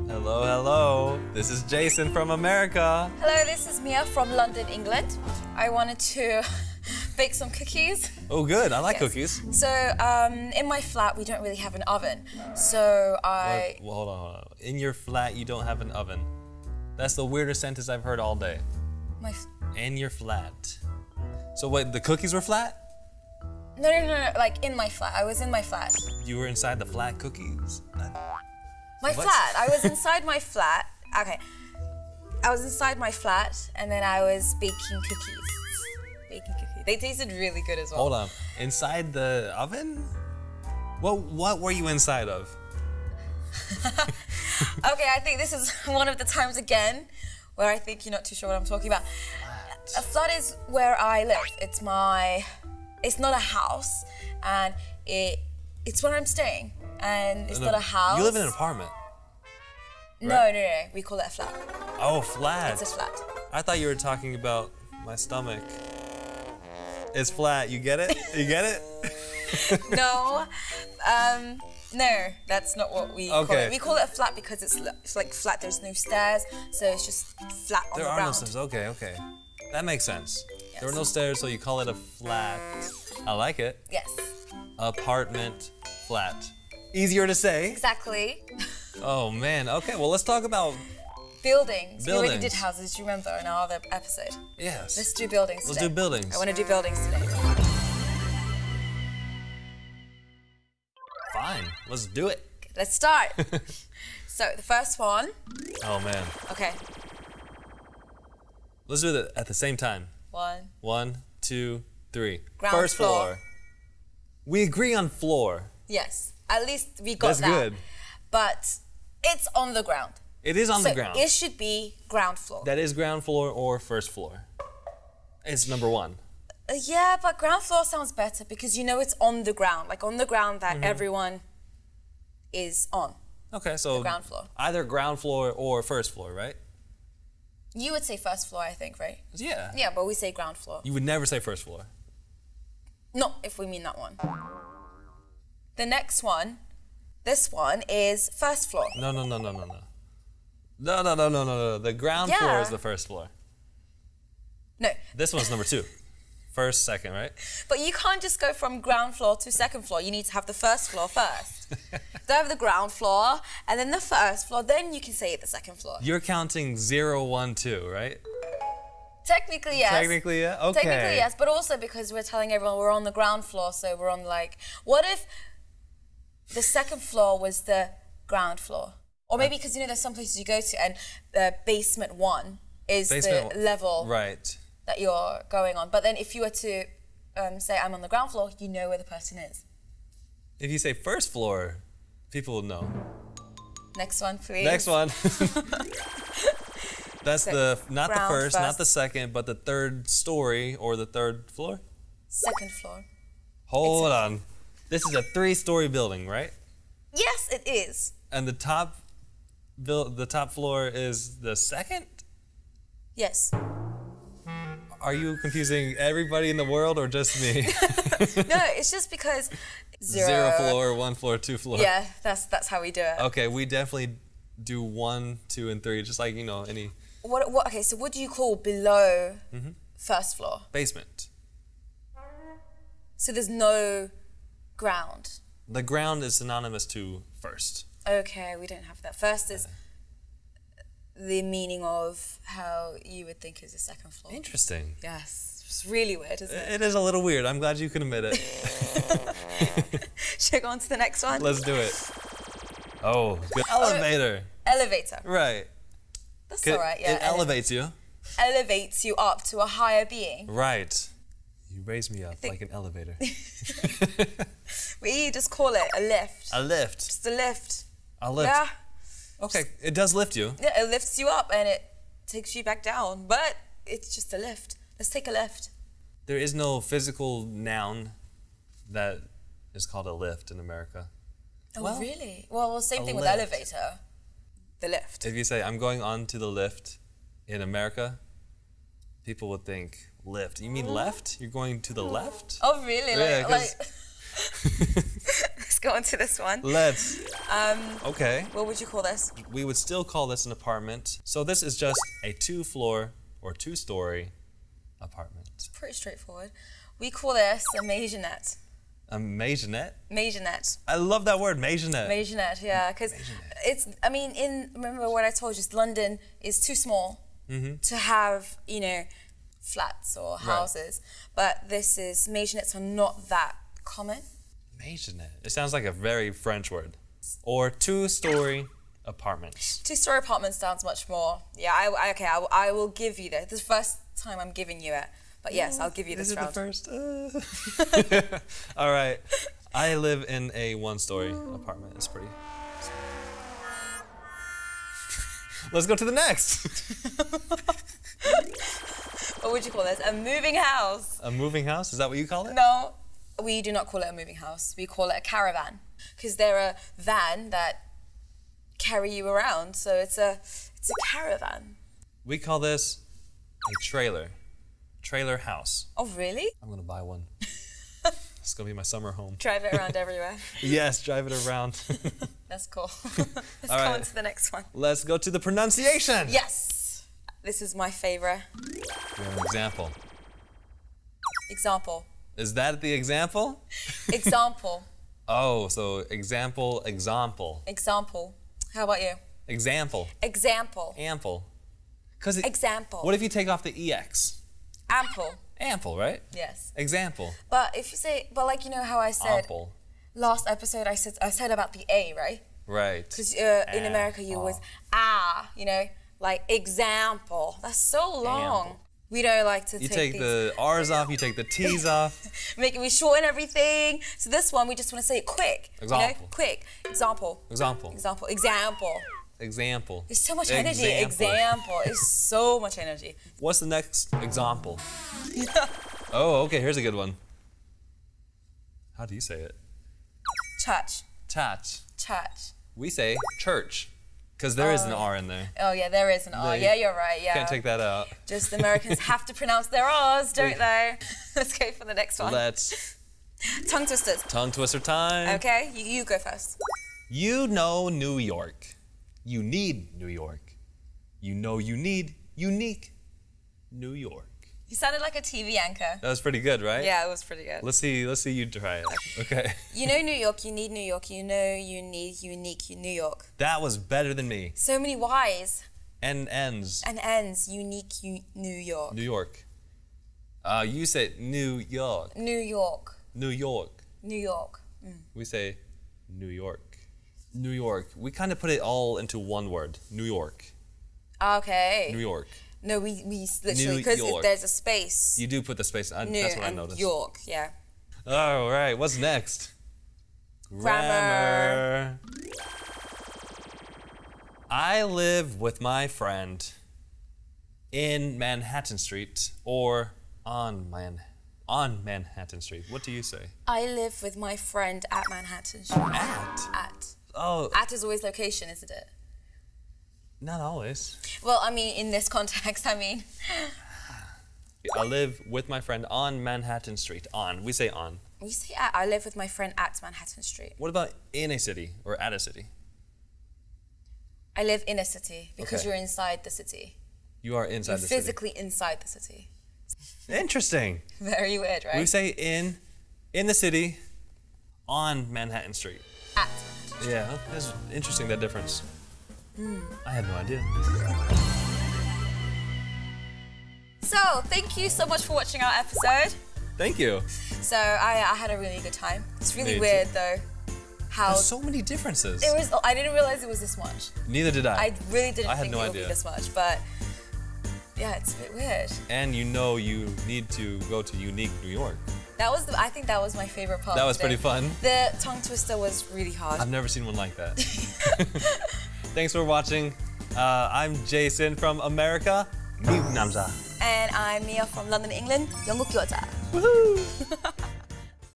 Hello, hello. This is Jason from America. Hello, this is Mia from London, England. I wanted to bake some cookies. Oh, good. I like cookies. So, in my flat, we don't really have an oven. So Well, hold on. In your flat, you don't have an oven. That's the weirdest sentence I've heard all day. In your flat. So wait, the cookies were flat? No, like in my flat. I was in my flat. You were inside the flat cookies? My flat. I was inside my flat. Okay. I was inside my flat, and then I was baking cookies. They tasted really good as well. Hold on. Inside the oven? What were you inside of? Okay, I think this is one of the times again where I think you're not too sure what I'm talking about. A flat is where I live. It's not a house, and it's where I'm staying. And it's not a house. You live in an apartment. Right? No. We call it a flat. Oh, flat. It's a flat. I thought you were talking about my stomach. It's flat. You get it? You get it? No. No, that's not what we call it. We call it a flat because it's like flat. There's no stairs, so it's just flat on the ground. There are no stairs. Okay. That makes sense. Yes. There are no stairs, so you call it a flat. I like it. Yes. Apartment flat. Easier to say. Exactly. Oh man. Okay. Well, let's talk about buildings. We already did houses. Do you remember in our other episode? Yes. Let's do buildings today. Let's do buildings. I want to do buildings today. Fine. Let's do it. Let's start. So the first one. Oh man. Okay. Let's do it at the same time. 1, 2, 3. First floor. We agree on floor. Yes. At least we got That's that. good. But it's on the ground. It is on the ground. It should be ground floor. That is ground floor or first floor. It's number 1. Yeah, but ground floor sounds better because you know it's on the ground. Like on the ground that everyone is on. Okay, so the ground floor. Either ground floor or first floor, right? You would say first floor, I think, right? Yeah. Yeah, but we say ground floor. You would never say first floor. No, if we mean that one. The next one, this one is first floor. No. No. The ground floor is the first floor. No. This one's number 2. First, second, right? But you can't just go from ground floor to second floor. You need to have the first floor first. Then have the ground floor, and then the first floor, then you can say the second floor. You're counting 0, 1, 2, right? Technically, yes. Technically, yeah? Okay. Technically, yes, but also because we're telling everyone we're on the ground floor, so we're on what if the second floor was the ground floor? Or maybe because, you know, there's some places you go to and the basement 1 is the level that you're going on. But then if you were to say I'm on the ground floor, you know where the person is. If you say first floor, people will know. Next one, please. Next one. That's not the first, not the second, but the third story or the third floor? Second floor. Hold on. This is a 3-story building, right? Yes, it is. And the top floor is the second? Yes. Are you confusing everybody in the world or just me? No, it's just because 0 floor, 1 floor, 2 floor. Yeah, that's how we do it. Okay, we definitely do 1, 2, and 3, just like, you know, any... Okay, so what do you call below first floor? Basement. So there's no ground? The ground is synonymous to first. Okay, we don't have that. First is the meaning of how you would think is the second floor. Interesting. Yes, it's really weird, isn't it? It is a little weird. I'm glad you can admit it. Should I go on to the next one? Let's do it. Oh, good. Elevator. Elevator. Right. That's all right, yeah. It elevates you. Elevates you up to a higher being. Right. You raise me up like an elevator. We just call it a lift. A lift. Just a lift. A lift. Yeah. Okay, it does lift you. Yeah, it lifts you up and it takes you back down, but it's just a lift. Let's take a lift. There is no physical noun that is called a lift in America. Oh, really? Well, same thing with elevator. The lift. If you say, I'm going on to the lift in America, people would think, lift. You mean left? You're going to the left? Oh, really? Yeah, Like Let's go on to this one. Let's. Okay. What would you call this? We would still call this an apartment. So this is just a 2-floor or 2-story apartment. It's pretty straightforward. We call this a maisonette. A maisonette? Maisonette. I love that word, maisonette. Maisonette, yeah, because it's, I mean, remember what I told you, London is too small to have, you know, flats or houses. Right. But maisonettes are not that common. Maisonette. It sounds like a very French word. Or 2-story apartments. 2-story apartments sounds much more. Yeah, I will give you that. This is the first time I'm giving you it. But yes, I'll give you this round. This is the first. All right. I live in a 1-story apartment. It's pretty. Let's go to the next. What would you call this? A moving house. A moving house? Is that what you call it? No, we do not call it a moving house. We call it a caravan. Because they're a van that carry you around. So it's a caravan. We call this a trailer. Trailer house. Oh, really? I'm gonna buy one. It's gonna be my summer home. Drive it around everywhere. Yes, drive it around. That's cool. Let's go on to the next one. Let's go to the pronunciation. Yes. This is my favorite. We have an example. Example. Is that the example? Example. Oh, so example. Example. How about you? Example. Example. Ample. Example. What if you take off the EX? Ample. Ample, right? Yes. Example. But if you say, but like, you know how I said Ample. Last episode, I said about the A, right? Right. Because in America, you always you know, like example. That's so long. Ample. We don't like to You take the R's off, you take the T's off. Making me shorten everything. So this one, we just want to say it quick. Example. You know? Quick. Example. Example. Example. Example. Example. There's so much energy. Example. It's so much energy. What's the next example? Oh, okay, here's a good one. How do you say it? Church. Church. Church. We say church, because there is an R in there. Oh yeah, there is an R. Yeah, you're right, yeah. Can't take that out. Just Americans have to pronounce their R's, don't they? Let's go for the next one. Let's. Tongue twisters. Tongue twister time. Okay, you go first. You know New York. You need New York. You know you need unique New York. You sounded like a TV anchor. That was pretty good, right? Yeah, it was pretty good. Let's see you try it. Okay. You know New York, you need New York, you know you need unique New York. That was better than me. So many Y's. And N's. And N's, unique New York. New York. You say New York. New York. New York. New York. We say New York. New York. We kind of put it all into one word. New York. Okay. New York. No, we literally, because if there's a space. You do put the space. That's what I noticed. York, yeah. All right, what's next? Grammar. I live with my friend in Manhattan Street or on Manhattan Street. What do you say? I live with my friend at Manhattan Street. At. Oh. At is always location, isn't it? Not always. Well, I mean, in this context, I mean. I live with my friend on Manhattan Street. On. We say on. We say at. I live with my friend at Manhattan Street. What about in a city or at a city? I live in a city because you're inside the city. You are inside the city. You're physically inside the city. Interesting. Very weird, right? We say in the city on Manhattan Street. At. Yeah, that's interesting, that difference. I had no idea. So, thank you so much for watching our episode. Thank you. So, I had a really good time. It's really weird, though, how... There's so many differences. I didn't realize it was this much. Neither did I. I really didn't think it would idea. be this much, but... Yeah, it's a bit weird. And you know you need to go to unique New York. I think that was my favorite part. That was pretty fun. The tongue twister was really hard. I've never seen one like that. Thanks for watching. I'm Jason from America. 미국 남자. And I'm Mia from London, England. 영국 여자. Woohoo!